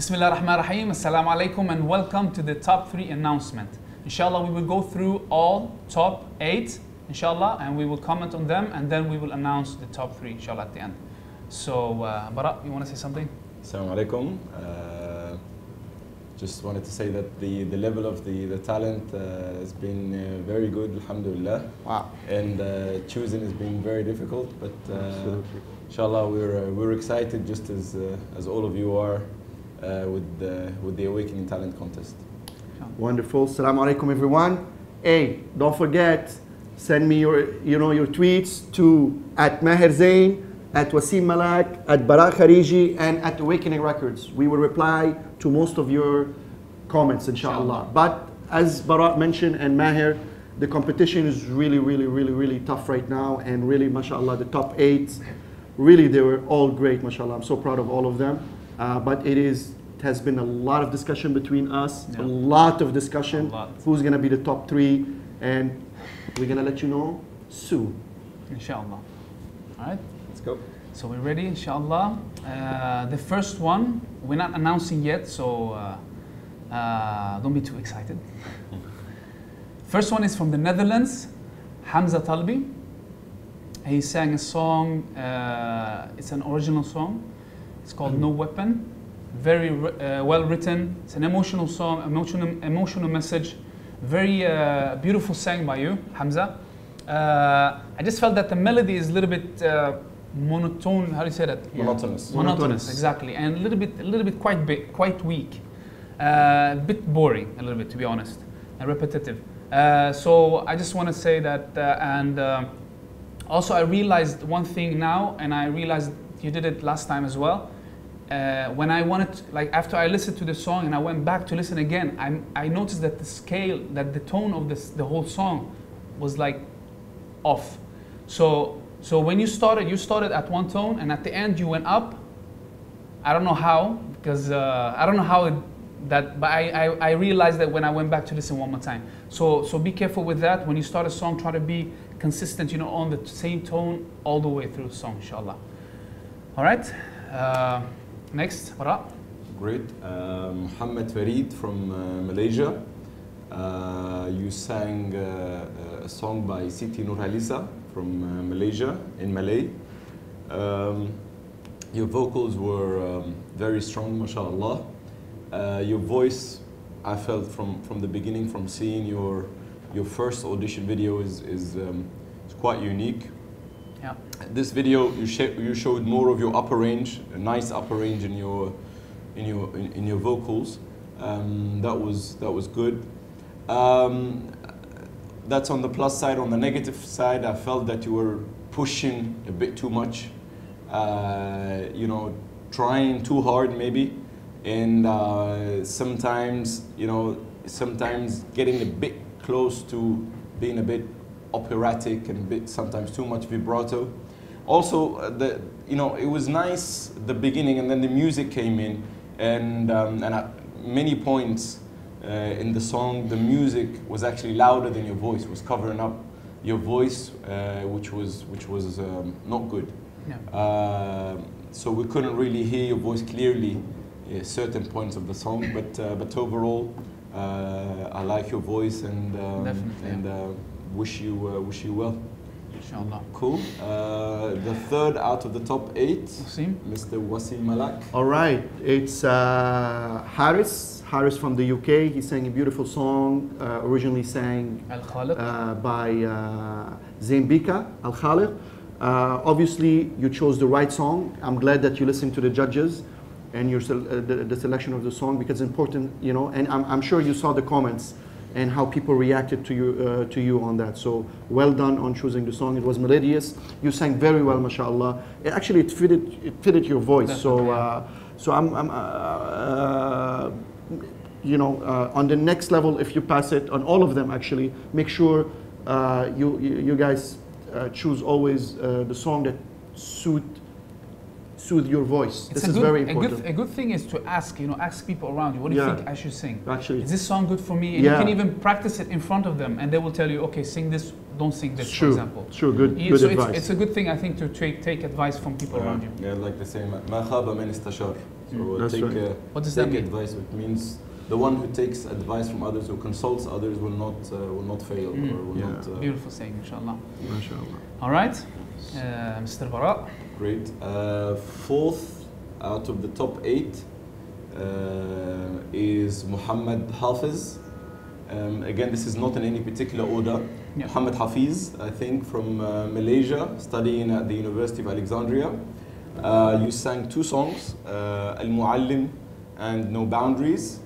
Bismillah ar-Rahman ar-Rahim. Assalamu alaikum and welcome to the top 3 announcement. Inshallah, we will go through all top 8, inshallah, and we will comment on them and then we will announce the top 3, inshallah, at the end. So, Bara, you want to say something? Assalamu alaikum. Just wanted to say that the level of the talent has been very good, alhamdulillah. Wow. And choosing has been very difficult, but inshallah we're excited just as all of you are with the Awakening Talent Contest. Wonderful. Assalamu alaikum everyone. Hey, don't forget, send me your tweets to @Maher Zain, @Wassim Malak, @Bara Kherigi, and @Awakening Records. We will reply to most of your comments, inshallah. But as Bara mentioned and Maher, the competition is really tough right now, and really, mashallah, the top 8, really they were all great, mashallah. I'm so proud of all of them. But it has been a lot of discussion between us, a lot of discussion. Who's gonna be the top 3, and we're gonna let you know soon. Inshallah. All right. Let's go. So we're ready, inshallah. The first one, we're not announcing yet, so don't be too excited. First one is from the Netherlands, Hamza Talbi. He sang a song, it's an original song. It's called No Weapon. Very well written. It's an emotional song, emotional message. Very beautiful sang by you, Hamza. I just felt that the melody is a little bit monotone. How do you say that? Monotonous. Monotonous, exactly, and a little bit quite weak, a bit boring, a little bit, to be honest, and repetitive. So I just want to say that, and also I realized one thing now, and I realized you did it last time as well. When I wanted, like after I listened to the song and I went back to listen again, I noticed that the scale, that the tone of the whole song was like off. So when you started at one tone, and at the end you went up. I don't know how, because I don't know how but I realized that when I went back to listen one more time. So be careful with that. When you start a song, try to be consistent, on the same tone all the way through the song, inshallah. All right. Next, Bara. Great. Muhammad Farid from Malaysia. You sang a song by Siti Nurhalisa from Malaysia, in Malay. Your vocals were very strong, mashallah. Your voice, I felt from the beginning, from seeing your first audition video, is quite unique. Yeah. This video you showed more of your upper range, a nice upper range in your vocals. That was good. That's on the plus side. On the negative side, I felt that you were pushing a bit too much. Trying too hard maybe, and sometimes getting a bit close to being a bit operatic and sometimes too much vibrato. Also, it was nice the beginning, and then the music came in, and at many points in the song, the music was actually louder than your voice, was covering up your voice, which was not good. Yeah. So we couldn't really hear your voice clearly at certain points of the song, but overall, I like your voice, and wish you well. Inshallah. Cool. The third out of the top 8, Wassim. Mr. Wassim Malak. All right, it's Haris from the UK. He sang a beautiful song, originally sang by Humood AlKhudher. Obviously, you chose the right song. I'm glad that you listened to the judges and the selection of the song, because it's important, and I'm sure you saw the comments and how people reacted to you on that. So well done on choosing the song. It was melodious. You sang very well, mashallah. It fitted your voice. Definitely. So I'm on the next level, if you pass it on all of them, actually, make sure you guys choose always the song that soothe your voice. This is very important. A good thing is to ask people around you, what do you think I should sing? Actually, is this song good for me? And you can even practice it in front of them, and they will tell you, okay, sing this, don't sing this, for example. Sure, good advice. It's a good thing, I think, to take advice from people around you. Yeah, like the same. ما خاب من استشار. So That's take, right. What does that take mean? advice. It means the one who takes advice from others, who consults others, will not fail or will Yeah. not. Beautiful saying, inshallah. MashaAllah. All right, Mr. Bara. Great. Fourth out of the top 8 is Muhammad Hafiz. Again, this is not in any particular order. Yeah. Muhammad Hafiz, I think, from Malaysia, studying at the University of Alexandria. You sang 2 songs, Al-Muallim and No Boundaries.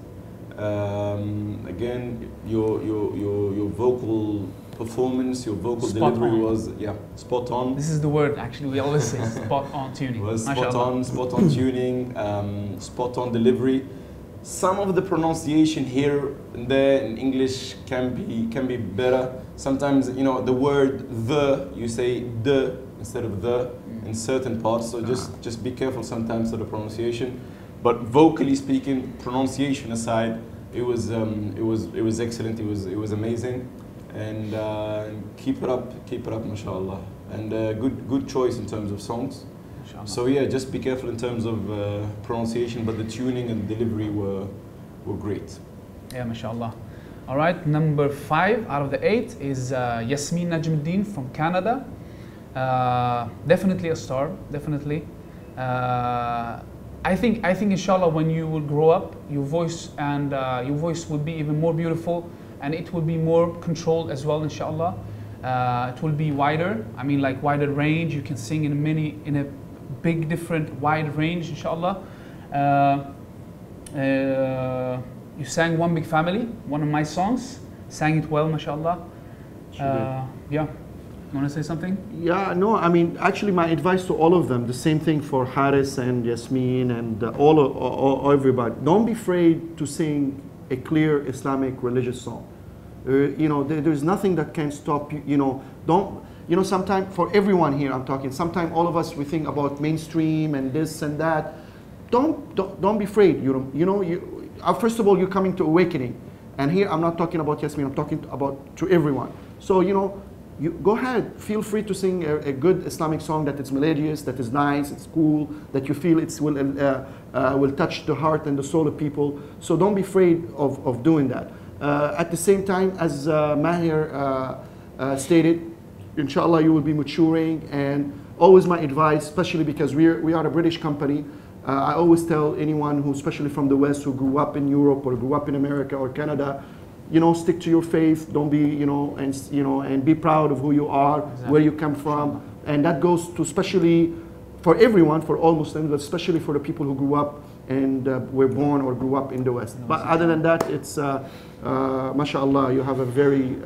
Again, your vocal performance, your vocal Spot delivery on. was spot on. This is the word actually we always say, spot on tuning. Was MashaAllah. spot on tuning, spot on delivery. Some of the pronunciation here and there in English can be better. Sometimes, you know, the word the, you say the instead of the in certain parts. So just be careful sometimes of the pronunciation. But vocally speaking, pronunciation aside, it was excellent. It was amazing, and keep it up, mashallah. And good choice in terms of songs. MashaAllah. So yeah, just be careful in terms of pronunciation, but the tuning and delivery were great. Yeah, mashallah. All right, number 5 out of the 8 is Yasmin Najmuddin from Canada. Definitely a star, definitely. I think inshallah when you will grow up, your voice will be even more beautiful, and it will be more controlled as well, inshallah. It will be wider. I mean, like wider range. You can sing in a big different wide range, inshallah. You sang One Big Family, one of my songs. Sang it well, mashallah. Yeah. You want to say something? Yeah, no, I mean, actually my advice to all of them, the same thing for Haris and Yasmin and all everybody. Don't be afraid to sing a clear Islamic religious song. You know, there's nothing that can stop you. You know, sometimes for everyone here I'm talking, sometimes all of us, we think about mainstream and this and that. Don't be afraid. First of all, you're coming to awakening. And here I'm not talking about Yasmin, I'm talking about to everyone. So, you go ahead, feel free to sing a good Islamic song that is melodious, that is nice, it's cool, that you feel it will touch the heart and the soul of people. So don't be afraid of doing that. At the same time, as Maher stated, inshallah you will be maturing, and always my advice, especially because we are a British company, I always tell anyone who, especially from the West, who grew up in Europe or grew up in America or Canada, stick to your faith. Don't be, and be proud of who you are, exactly, where you come from, and that goes to especially for everyone, for all Muslims, but especially for the people who grew up and were born or grew up in the West. But other than that, it's mashallah, you have a very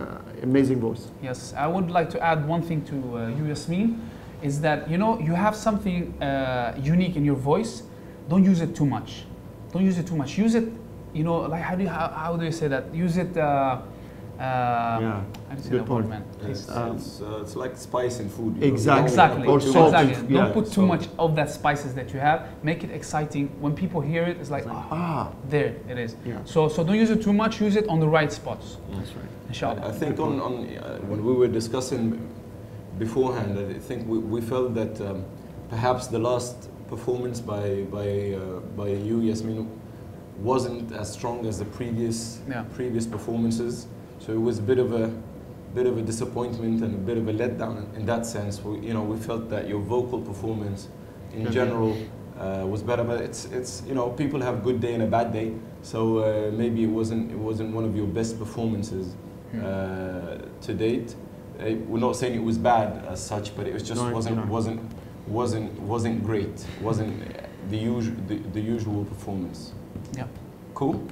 amazing voice. Yes, I would like to add one thing to you, Yasmin, is that you have something unique in your voice. Don't use it too much. Don't use it too much. Use it. Like how do you say that? Use it. Yeah. How do you say that word, man? It's like spice in food. Exactly. Or salt. Exactly. Yeah. Don't put too much of that spices that you have. Make it exciting. When people hear it, it's like, there it is. Yeah. So don't use it too much. Use it on the right spots. That's right. Inshallah. I think when we were discussing beforehand, I think we felt that perhaps the last performance by you, Yasmin, wasn't as strong as the previous performances. So it was a bit of a disappointment and a bit of a letdown in that sense. We felt that your vocal performance in general was better, but it's people have a good day and a bad day. So maybe it wasn't one of your best performances to date. We're not saying it was bad as such, but it was just wasn't great. Wasn't the usual performance. Yeah. Cool.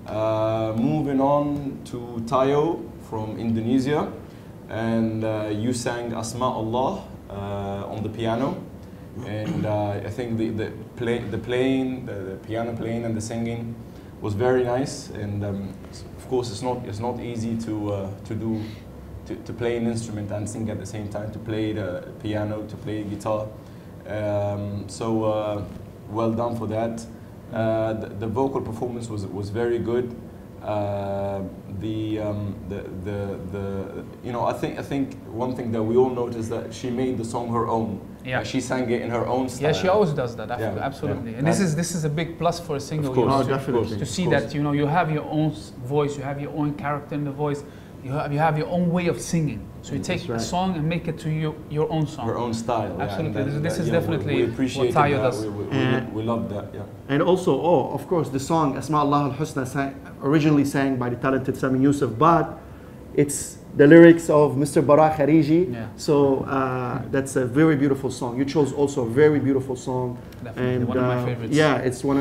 Moving on to Tayo from Indonesia, and you sang Asma Allah on the piano, and I think the piano playing and the singing was very nice, and of course it's not easy to play an instrument and sing at the same time, to play the piano, to play guitar. So well done for that. The vocal performance was very good. you know, I think one thing that we all noticed that she made the song her own. Yeah. She sang it in her own style. Yeah, she always does that. Yeah, Absolutely. yeah. And this is a big plus for a single. Of course, you know, definitely. to see that, you know, you have your own voice, you have your own character in the voice, you have your own way of singing. So you take a song and make it to your own song. Her own style. Absolutely. Yeah, this is definitely we appreciate what Tayo that. does. We love that. Yeah. And also, of course, the song Asma Allah al-Husna originally sang by the talented Sami Yusuf, but it's the lyrics of Mr. Bara Kherigi. Yeah. So that's a very beautiful song. You chose also a very beautiful song. Definitely And, one of my favorites. Yeah, it's one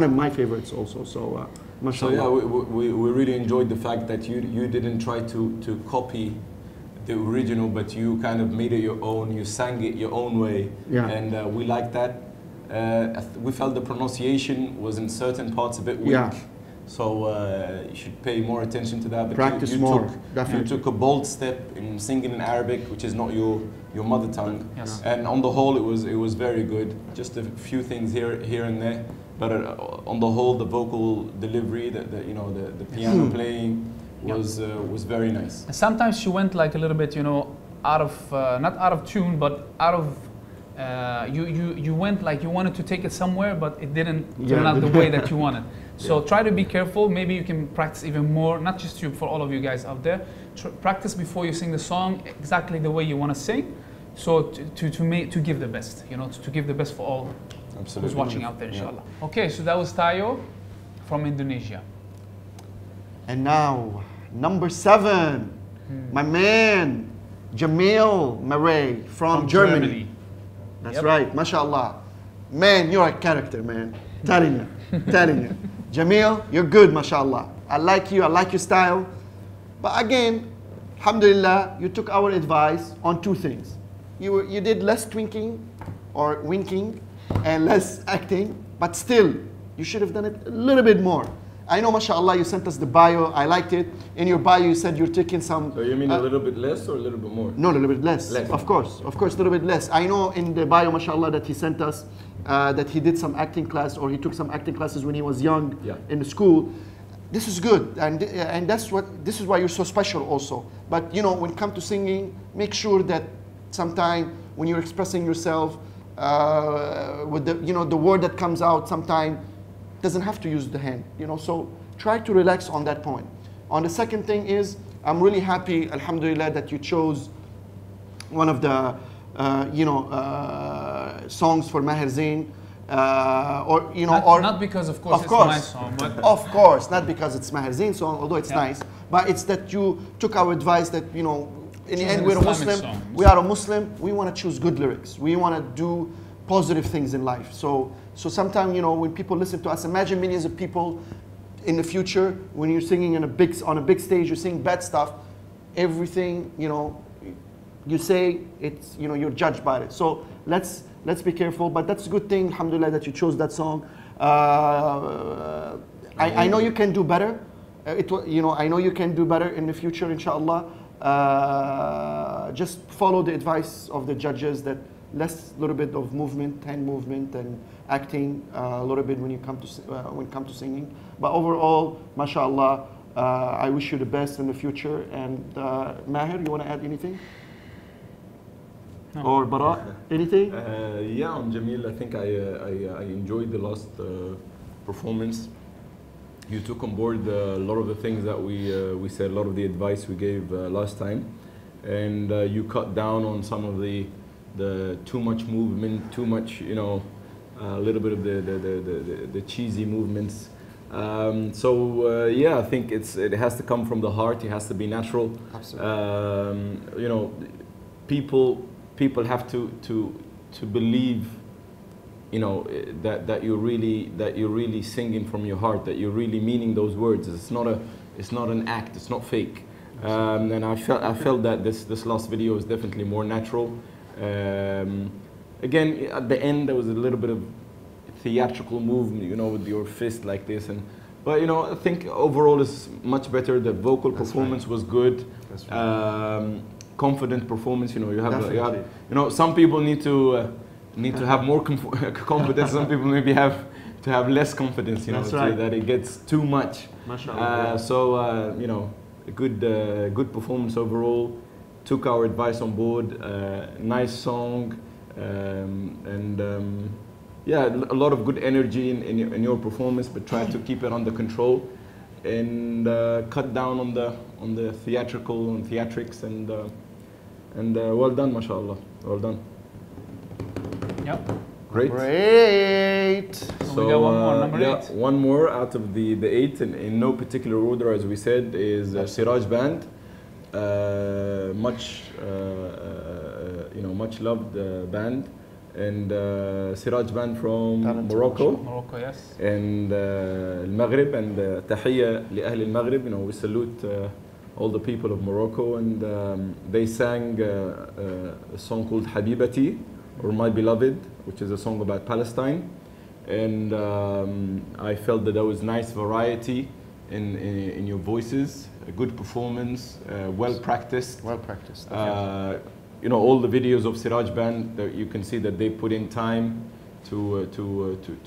of my favorites also. So, mashallah. So yeah, we really enjoyed the fact that you didn't try to copy the original, but you kind of made it your own. You sang it your own way, Yeah. and we liked that. We felt the pronunciation was in certain parts a bit weak. Yeah. So you should pay more attention to that. But Practice you more, you definitely. took a bold step in singing in Arabic, which is not your mother tongue. Yes. And on the whole, it was very good. Just a few things here and there, but on the whole, the vocal delivery, the piano playing was very nice. And sometimes she went like a little bit, you know, out of not out of tune, but out of you went like you wanted to take it somewhere, but it didn't turn out the way that you wanted. So try to be careful. Maybe you can practice even more, not just for all of you guys out there. Practice before you sing the song exactly the way you want to sing. So to give the best, you know, to give the best for all who's watching out there, inshallah. Yeah. Okay, so that was Tayo from Indonesia. And now, number 7, my man, Jamil Marais from Germany. That's right, mashallah. Man, you're a character, man. Telling you. Jamil, you're good, mashallah. I like you, I like your style. But again, alhamdulillah, you took our advice on 2 things. You did less twinking or winking and less acting, but still, you should have done it a little bit more. I know, mashallah, you sent us the bio. I liked it. In your bio, you said you're taking some... So you mean a little bit less or a little bit more? No, a little bit less. Less. Of course, a little bit less. I know in the bio, mashallah, that he sent us that he did some acting class, or he took some acting classes when he was young in the school. This is good, and this is why you're so special also. But you know, when it comes to singing, make sure that sometime when you're expressing yourself with the word that comes out, sometime doesn't have to use the hand, you know, so try to relax on that point. On the second thing is, I'm really happy, alhamdulillah, that you chose one of the, songs for Maher Zain, not because, of course, it's my song, but of course, not because it's Maher Zain's song, although it's nice, but it's that you took our advice that, you know, in the end, we're a Muslim, we are a Muslim, we want to choose good lyrics, we want to do positive things in life. So sometimes, you know, when people listen to us, imagine millions of people in the future, when you're singing on a big stage, you're singing bad stuff, everything, you know, you say, it's, you know, you're judged by it. So let's be careful, but that's a good thing, alhamdulillah, that you chose that song. I know you can do better. I know you can do better in the future, inshallah. Just follow the advice of the judges that little bit of movement, hand movement, and acting a little bit when it comes to singing. But overall, mashallah, I wish you the best in the future. And Maher, you want to add anything? No. Or Bara, anything? Yeah, on Jamil, I think I enjoyed the last performance. You took on board a lot of the things that we said, a lot of the advice we gave last time, and you cut down on some of the too much movement, too much, you know, a little bit of the cheesy movements. Yeah, I think it has to come from the heart. It has to be natural. Absolutely. You know, people have to believe, you know, that you're really singing from your heart, that you're really meaning those words. It's not an act. It's not fake. And I felt that this last video is definitely more natural. Again, at the end there was a little bit of theatrical movement, you know, with your fist like this, but you know, I think overall it's much better. The vocal performance was good. Confident performance. You know, you have you know, some people need to have more confidence. Some people maybe have have less confidence, you know, That's right. that it gets too much. MashaAllah. So you know, a good performance overall. Took our advice on board. Nice song, yeah, a lot of good energy in your performance, but try to keep it under control and cut down on the theatrical and theatrics and well done, mashallah. Well done. Yep. Great. Great. So we got one more, number 8. One more out of the 8, and in no particular order, as we said, is Siraj Band. Much loved band, and Siraj Band from Morocco. Morocco, yes. And Maghrib, and Tahiyya li Ahl al-Maghrib. You know, we salute all the people of Morocco, and they sang a song called Habibati, or My Beloved, which is a song about Palestine. And I felt that there was nice variety in your voices, a good performance, well practiced. Well practiced. You know, all the videos of Siraj Band, you can see that they put in time to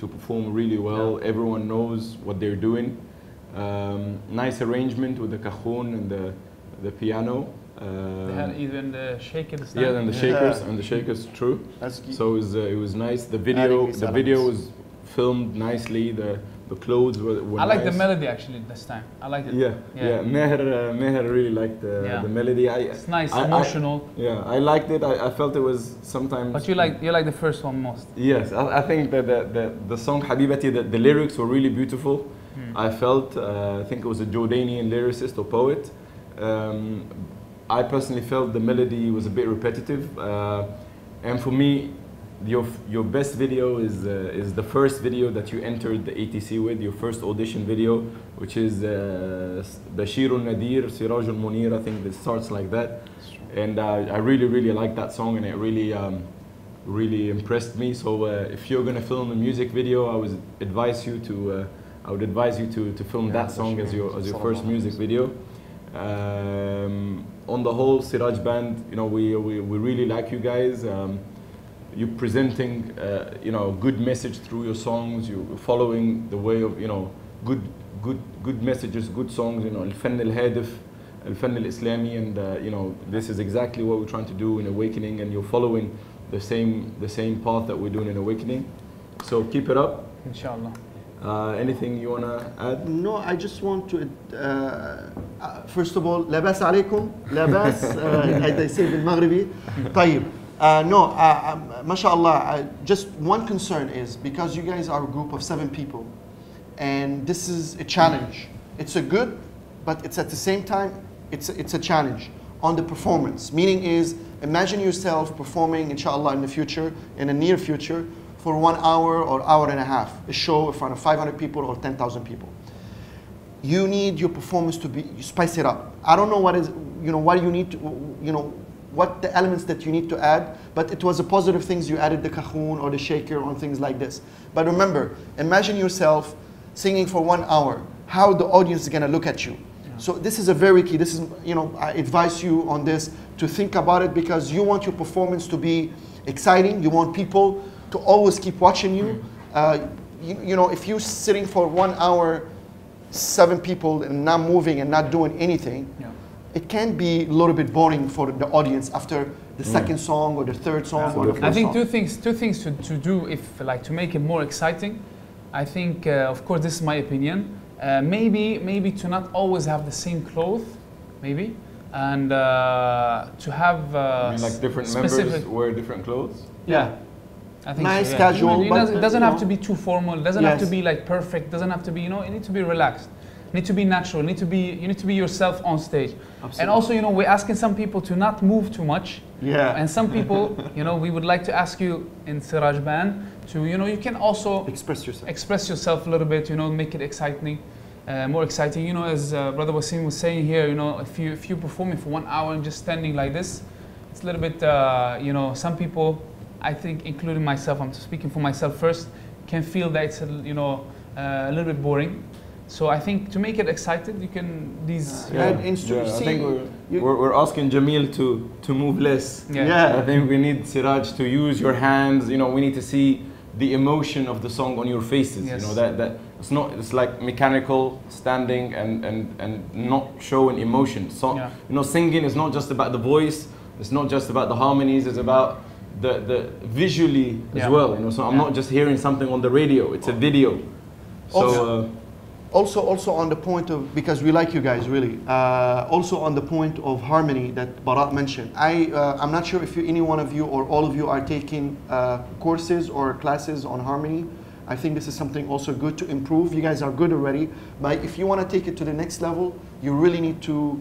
perform really well. Yeah. Everyone knows what they're doing. Nice arrangement with the cajon and the piano. They had even the shakers. Yeah, and the shakers, and the shakers, true. So it was nice. The video was filmed nicely. The clothes were I like nice. the melody actually this time. I like it. Yeah. Maher really liked the melody. It's nice, emotional. I liked it. I felt it was sometimes. But you like the first one most. Yes, I think that the song Habibati, the lyrics were really beautiful. I felt. I think it was a Jordanian lyricist or poet. I personally felt the melody was a bit repetitive, and for me, your best video is the first video that you entered the ATC with, your first audition video, which is Bashirun Nadir, Sirajul Munir. I think it starts like that, and I really liked that song, and it really impressed me. So if you're gonna film a music video, I would advise you to film that song as your first music video. On the whole, Siraj Band, you know, we really like you guys. You're presenting, you know, good message through your songs. You're following the way of, you know, good messages, good songs. You know, al-Fann al-Hadif, al-Fann al-Islami, and you know, this is exactly what we're trying to do in Awakening, and you're following the same path that we're doing in Awakening. So keep it up. Inshallah. Anything you wanna add? No, I just want to. First of all, labas عليكم, labas, as they say بالمغربي. طيب. MashaAllah, just one concern is, because you guys are a group of 7 people, and this is a challenge. It's a good, but it's at the same time, it's a challenge on the performance. Meaning is, imagine yourself performing, inshallah, in the future, in the near future, for 1 hour or hour and a half, a show in front of 500 people or 10,000 people. You need your performance to be, you spice it up. I don't know what is, you know, what you need to, you know, what the elements that you need to add, but it was a positive things. You added the cajon or the shaker on things like this. But remember, imagine yourself singing for 1 hour, how the audience is gonna look at you. Yeah. So this is a very key, this is, you know, I advise you on this to think about it, because you want your performance to be exciting, you want people to always keep watching you. You know, if you're sitting for 1 hour, 7 people and not moving and not doing anything, it can be a little bit boring for the audience after the second song or the third song or the fourth I think song. two things to do, if like to make it more exciting. I think, of course, this is my opinion. Maybe to not always have the same clothes, maybe, and to have like different members wear different clothes. Yeah. I think nice, so, casual. It doesn't have to be too formal. It doesn't have to be like perfect. Doesn't have to be, you know, it needs to be relaxed. It needs to be natural. You need to be yourself on stage. Absolutely. And also, you know, we're asking some people to not move too much. Yeah. And some people, you know, we would like to ask you in Siraj Band to, you know, you can also express yourself a little bit. You know, make it exciting, more exciting. You know, as Brother Wassim was saying here, you know, if you're performing for 1 hour and just standing like this, it's a little bit, you know, some people, I think, including myself, I'm speaking for myself first, can feel that it's, you know, a little bit boring. So I think to make it excited, you can I think we're asking Jamil to move less. Yeah. I think we need Siraj to use your hands. You know, we need to see the emotion of the song on your faces. Yes. You know, that it's not, it's like mechanical standing and not showing emotion. So you know, singing is not just about the voice, it's not just about the harmonies, it's about the visually as well. You know, so I'm not just hearing something on the radio, it's a video. So also on the point of, because we like you guys really, also on the point of harmony that Bara mentioned, I'm not sure if any one of you or all of you are taking courses or classes on harmony. I think this is something also good to improve. You guys are good already, but if you want to take it to the next level, you really need to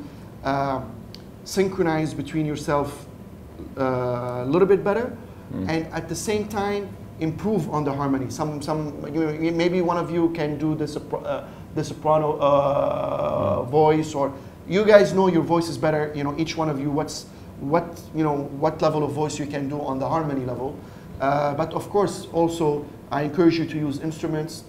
synchronize between yourself a little bit better, and at the same time improve on the harmony. Maybe one of you can do the soprano voice, or you guys know your voice is better. You know, each one of you what level of voice you can do on the harmony level. But of course, also I encourage you to use instruments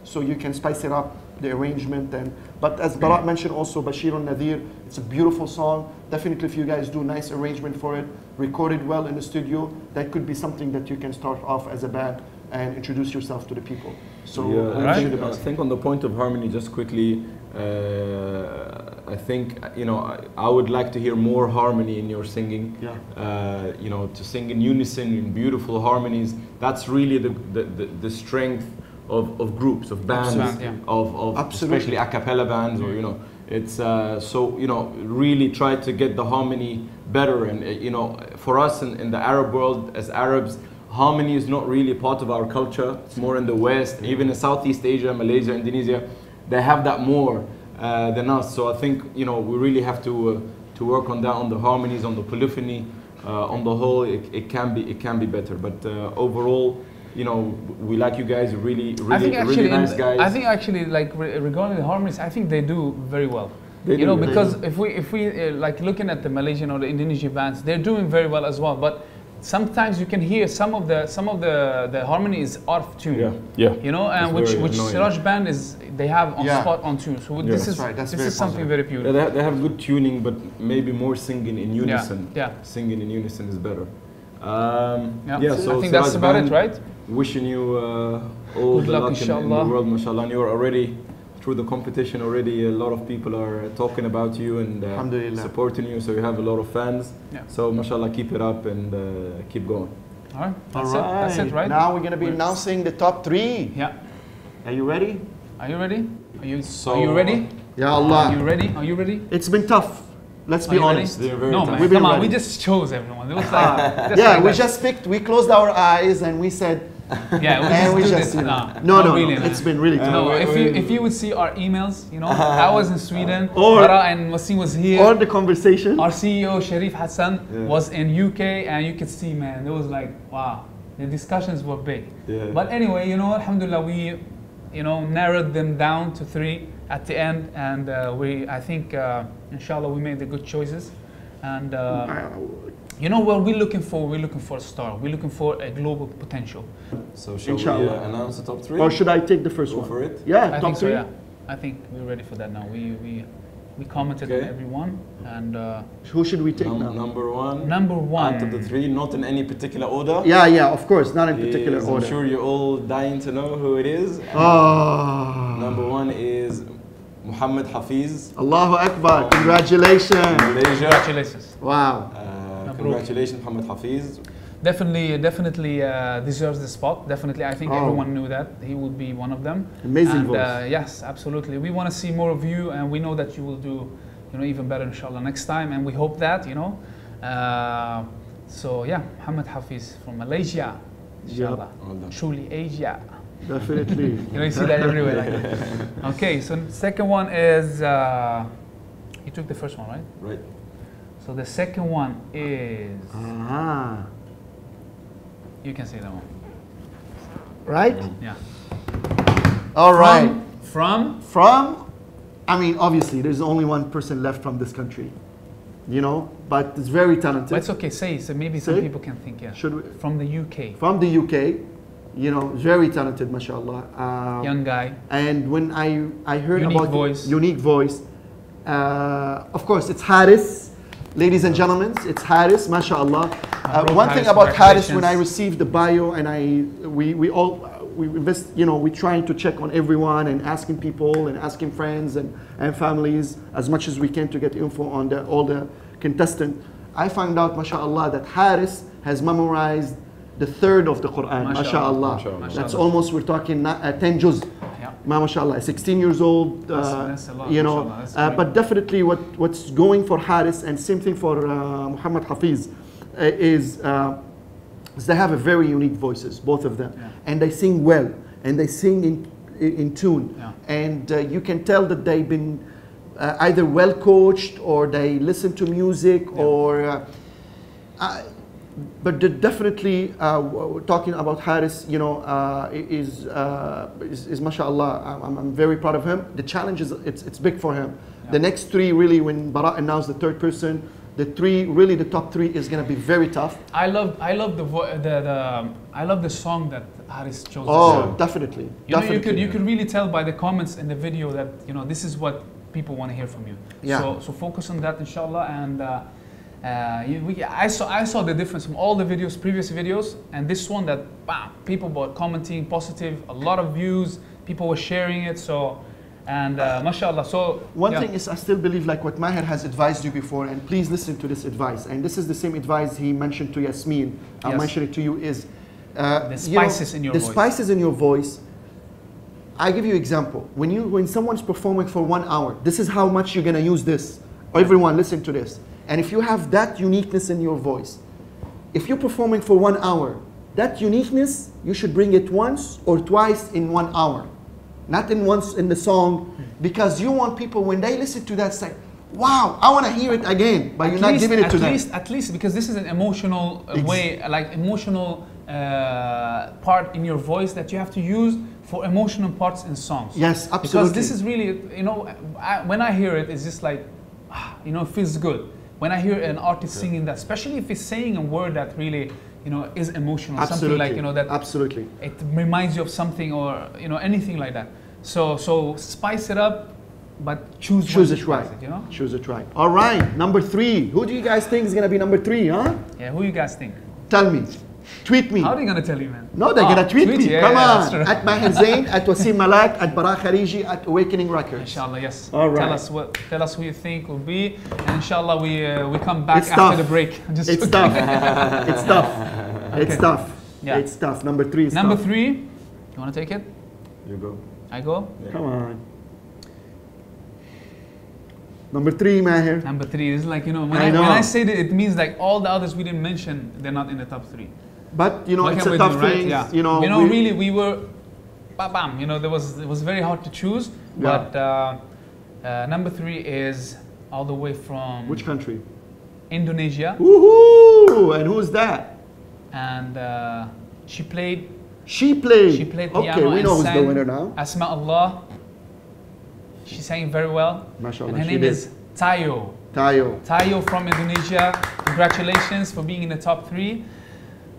so you can spice it up, the arrangement. But as Bara mentioned also, Bashir al-Nadir, it's a beautiful song. Definitely if you guys do nice arrangement for it, record it well in the studio, that could be something that you can start off as a band and introduce yourself to the people. So I think on the point of harmony, just quickly, I think, you know, I would like to hear more harmony in your singing. You know, to sing in unison in beautiful harmonies. That's really the strength of groups, of bands, of especially a cappella bands, or you know, it's so, you know, really try to get the harmony better. And you know, for us in the Arab world, as Arabs, harmony is not really part of our culture. It's more in the West, even in Southeast Asia, Malaysia, Indonesia, they have that more than us. So I think, you know, we really have to work on that, on the harmonies, on the polyphony. On the whole, it can be better. But overall, you know, we like you guys, really nice guys. I think actually, like regarding the harmonies, I think they do very well. You know, because if we like looking at the Malaysian or the Indonesian bands, they're doing very well as well. But sometimes you can hear some of the harmony is off tune. You know, and which Siraj band is, they have on spot on tune. So this is something very beautiful. They have good tuning, but maybe more singing in unison. Singing in unison is better. So I think that's about it, right? Wishing you all the luck in the world, mashallah. And you're already through the competition already. A lot of people are talking about you and supporting you, so you have a lot of fans. So mashallah, keep it up and keep going. All right, that's it, right? Now we're going to be announcing the top 3. Are you ready? Are you ready? Are you ready? Ya Allah. Are you ready? Are you ready? It's been tough. Let's be honest. No, man, come on, we just chose everyone. It was like, we just picked, we closed our eyes and we said, we just no, it's been really tough. No, if you would see our emails, you know, I was in Sweden, Bara and Wassim was here. Or the conversation. Our CEO, Sharif Hassan, was in UK, and you could see, man, it was like, wow, the discussions were big. But anyway, you know, alhamdulillah, we, you know, narrowed them down to 3 at the end, and I think, inshallah, we made the good choices. And you know what we're looking for? We're looking for a star. We're looking for a global potential. So shall we announce the top 3? Or should I take the first one? Go for it. Yeah, I top think 3. so, yeah. I think we're ready for that now. We commented on everyone, and who should we take now? Number 1. Number 1 out of the 3, not in any particular order. Yeah, of course, not in particular order. I'm sure you're all dying to know who it is. Number 1 is Muhammad Hafiz. Allahu Akbar! Congratulations! Congratulations! Wow! Congratulations, Muhammad Hafiz. Definitely deserves the spot. Definitely, I think everyone knew that he would be one of them. Amazing voice. Yes, absolutely. We want to see more of you, and we know that you will do, you know, even better, inshallah, next time. And we hope that, you know. So yeah, Muhammad Hafiz from Malaysia, inshallah. Truly Asia. Definitely. You know, you see that everywhere. Like that. Okay, so second one is you took the first one, right? Right. So the second one is you can say that one. Right? Yeah. All right. From? I mean, obviously, there's only one person left from this country, you know, but it's very talented. But it's okay, say so maybe some people can think, Should we? From the UK. From the UK, you know, very talented, mashallah. Young guy. And when I heard unique about voice. Unique voice, of course, it's Haris. Ladies and gentlemen, it's Haris, mashallah. One thing about Haris, when I received the bio, and we trying to check on everyone and asking people and asking friends and families as much as we can to get info on all the contestants. I found out, mashallah, that Haris has memorized the third of the Quran, mashallah. That's almost, we're talking 10 juz. MashaAllah, 16 years old, that's a lot, you know, but definitely what's going for Haris, and same thing for Muhammad Hafiz, is they have a very unique voices, both of them, and they sing well, and they sing in tune, and you can tell that they've been either well coached or they listen to music, or but definitely talking about Haris, you know, is mashallah. I'm very proud of him. The challenge is it's big for him. The next three, really, when Bara announced the third person, the top three is going to be very tough. I love the song that Haris chose. Oh, definitely. You could really tell by the comments in the video that, you know, this is what people want to hear from you. So focus on that, inshallah, and. I saw the difference from all the previous videos, and this one, that people were commenting positive, a lot of views, people were sharing it, so, and mashallah. So one thing is, I still believe, like what Maher has advised you before, and please listen to this advice, and this is the same advice he mentioned to Yasmin. I'll mention it to you, is the spices in your voice. The spices in your voice. I give you example. When someone's performing for 1 hour, this is how much you're gonna use this. Everyone listen to this. And if you have that uniqueness in your voice, if you're performing for 1 hour, that uniqueness, you should bring it once or twice in 1 hour. Not once in the song, because you want people, when they listen to that, say, wow, I want to hear it again, but you're not giving it to them. At least, because this is an emotional way, like emotional part in your voice that you have to use for emotional parts in songs. Yes, absolutely. Because this is really, you know, when I hear it, it's just like, you know, it feels good. When I hear an artist singing that, especially if he's saying a word that really, you know, is emotional, something like, you know, that it reminds you of something, or, you know, anything like that. So spice it up, but choose it right. You know, choose it right. All right, number 3. Who do you guys think is gonna be number 3? Huh? Yeah, who you guys think? Tell me. Tweet me. How are they gonna tell you, man? No, they're gonna tweet me. Come on. At Maher Zain, at Wassim Malak, at Bara Kherigi, at Awakening Records. Inshallah, yes. All right. Tell us who you think will be, and inshallah we come back after the break. It's tough. It's tough. It's tough. Yeah. It's tough. Number 3 is Number tough. 3. You wanna take it? You go. I go? Yeah. Come on. Number 3, Maher. Number 3 is like, you know, when I say that, it means like all the others we didn't mention, they're not in the top 3. But you know, it's a tough thing. Yeah. You know, really, we were, bam. You know, it was very hard to choose. But number 3 is all the way from which country? Indonesia. Woohoo! And who's that? And she played. She played piano. Okay, we know who's the winner now. Asma Allah. She sang very well. MashaAllah, and her name is Tayo. Tayo from Indonesia. Congratulations for being in the top 3.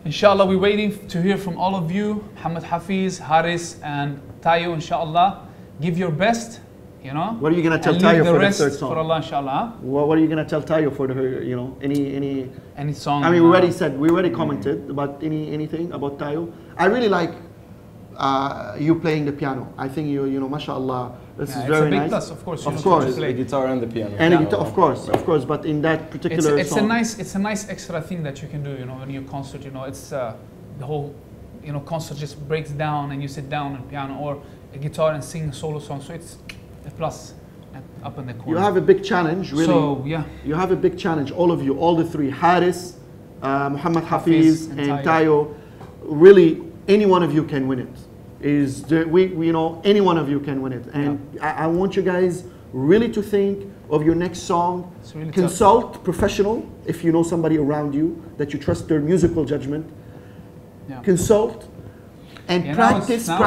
Inshallah, we're waiting to hear from all of you. Muhammad Hafiz, Haris, and Tayo, inshallah. Give your best, you know. What are you going to tell Tayo for the third song? For Allah, inshallah. What are you going to tell Tayo for her, you know, any song? I mean, we already commented about anything about Tayo. I really like you playing the piano. I think you know, mashallah. This is very nice. It's a big plus, of course. Of course, the guitar and the piano. And guitar, of course. But in that particular song, it's a nice extra thing that you can do. You know, when you concert, you know, it's the whole, you know, concert just breaks down and you sit down on piano or a guitar and sing a solo song. So it's a plus up in the corner. You have a big challenge, really. So yeah, you have a big challenge. All of you, all the 3, Haris, Muhammad Hafiz, and Tayo. Really, any one of you can win it. We know any one of you can win it, and I want you guys really to think of your next song. Really consult tough. Professional if you know somebody around you that you trust their musical judgment. Consult and practice, and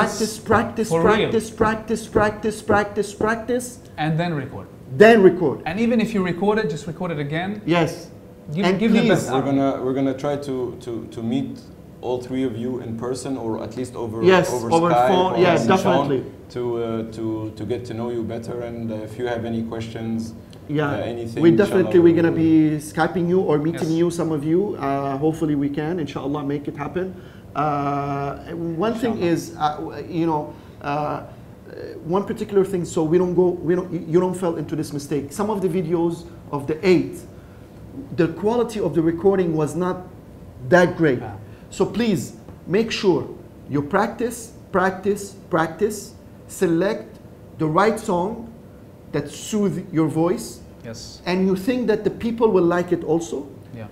then record. And even if you record it, just record it again. Yes. Give the best. We're gonna try to meet all 3 of you in person, or at least over over Skype, phone. Yes, definitely. To get to know you better, and if you have any questions, anything. We definitely, we're going to inshallah, be Skyping you or meeting Yes. you, some of you. Hopefully we can, inshallah, make it happen. One thing is, one particular thing, so you don't fall into this mistake. Some of the videos of the 8, the quality of the recording was not that great. So please make sure you practice, select the right song that soothes your voice. Yes. And you think that the people will like it also. Yeah.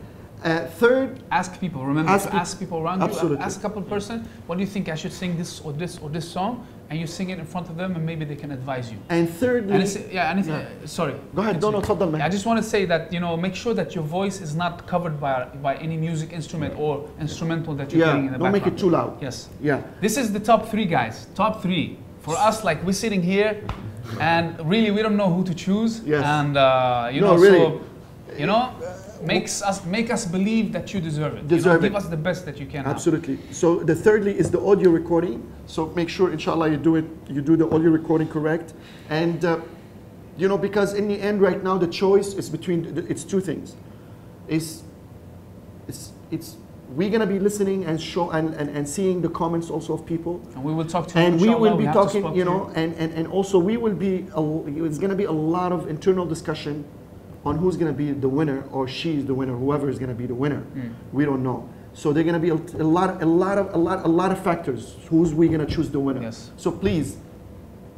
Third, Ask people. Remember to ask people around absolutely. you. Ask a couple person, what do you think I should sing this or this or this song? And you sing it in front of them, and maybe they can advise you. And thirdly, sorry. Go ahead. No, تفضل, man. I just want to say that make sure that your voice is not covered by any music instrument or instrumental that you're playing in the background. Don't make it too loud. Yes. Yeah. This is the top 3, guys. Top 3 for us. Like, we're sitting here, and really we don't know who to choose. Yes. And really. make us believe that you deserve it. Give us the best that you can. Absolutely. So the thirdly is the audio recording. So make sure, inshallah, you do the audio recording correct. And because in the end, right now, the choice is between it's 2 things. We're gonna be listening and seeing the comments also of people. And we will talk to you. And we will be talking, and also we will be. It's gonna be a lot of internal discussion on who's going to be the winner, or she's the winner, whoever is going to be the winner. We don't know. So they're going to be a lot of factors. Who's we going to choose the winner? Yes. So please,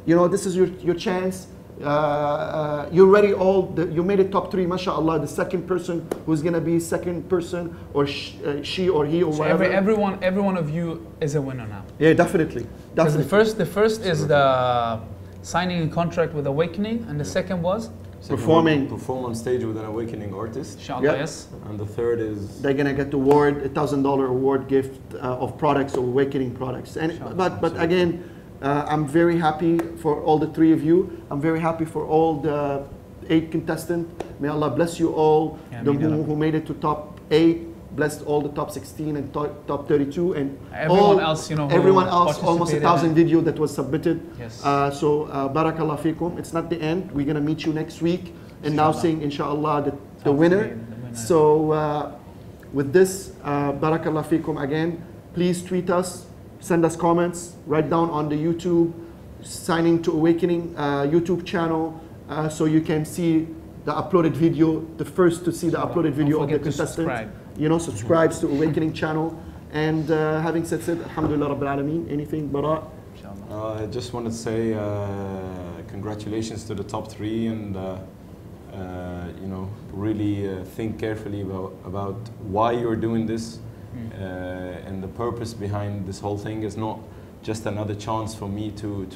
this is your chance. You're ready. You made it top 3, mashallah. The second person who's going to be second person, or she or he or so whatever. Every one of you is a winner now. Yeah, definitely. The first is the signing a contract with Awakening, and the second was perform on stage with an awakening artist. Inshallah, yes. And the third is they're gonna get the award, $1,000 award gift of products or Awakening products. And but again, I'm very happy for all the 3 of you. I'm very happy for all the 8 contestants. May Allah bless you all. Who made it to top 8. Blessed all the top 16 and top 32 and everyone else, everyone else, almost 1,000 video that was submitted. Yes. So barakallah fikum. It's not the end. We're gonna meet you next week, and now saying inshallah the winner. So with this, barakallah fikum again. Please tweet us, send us comments, write down on the YouTube, signing to Awakening YouTube channel, so you can see the uploaded video, the first to see the uploaded video of the contestant. Subscribes to Awakening channel. And having said alhamdulillah rabbil alameen. Anything, Bara? I just want to say congratulations to the top 3, and really think carefully about why you're doing this, and the purpose behind this whole thing is not just another chance for me to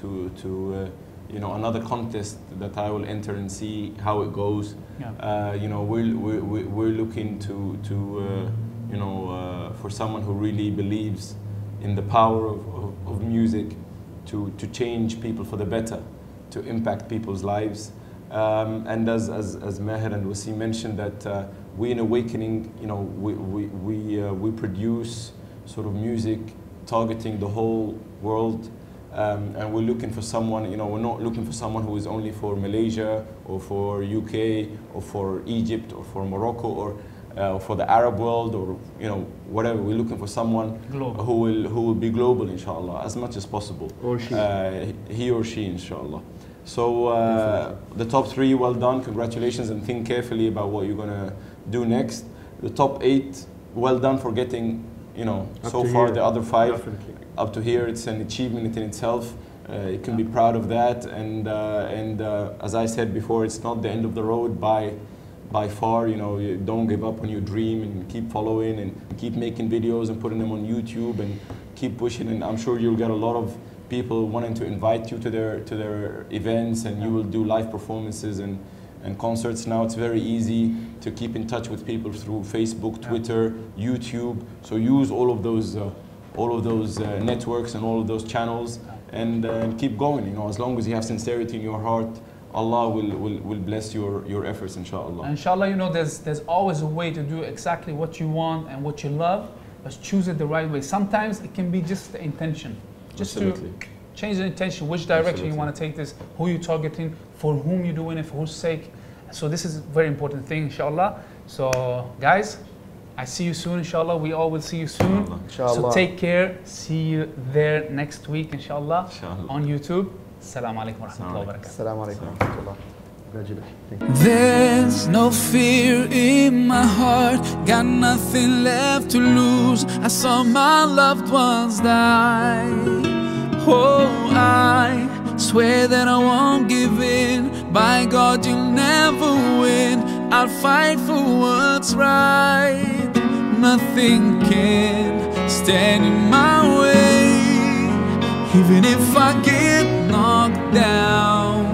another contest that I will enter and see how it goes. We're looking for someone who really believes in the power of music to change people for the better, to impact people's lives. And as Maher and Wassim mentioned, that we in Awakening, we produce sort of music targeting the whole world. And we're looking for someone, we're not looking for someone who is only for Malaysia or for UK or for Egypt or for Morocco or for the Arab world or whatever. We're looking for someone who will be global, inshallah, as much as possible. Or she. He or she, inshallah. So the top 3, well done, congratulations, and think carefully about what you're gonna do next. The top 8, well done for getting, so far the other 5. Definitely. Up to here, it's an achievement in itself. You can be proud of that, and as I said before, it's not the end of the road by far. You don't give up on your dream, and keep following and keep making videos and putting them on YouTube and keep pushing. And I'm sure you'll get a lot of people wanting to invite you to their events, and you will do live performances and concerts. Now it's very easy to keep in touch with people through Facebook, Twitter, YouTube. So use all of those networks and all of those channels, and keep going. As long as you have sincerity in your heart, Allah will bless your efforts, inshallah. Inshallah, there's always a way to do exactly what you want and what you love, but choose it the right way. Sometimes it can be just the intention, just Absolutely. to change the intention, which direction you want to take this, who you're targeting, for whom you're doing it, for whose sake. So this is a very important thing, inshallah. So guys, I see you soon, inshallah. We all will see you soon. Inshallah. So take care. See you there next week, inshallah, Inshallah. on YouTube. Assalamu alaikum wa rahmatullahi wa barakatuh. Assalamu alaikum wa rahmatullah. Congratulations. Thank you. There's no fear in my heart, got nothing left to lose. I saw my loved ones die. Oh, I swear that I won't give in. By God, you'll never win. I'll fight for what's right. Nothing can stand in my way, even if I get knocked down.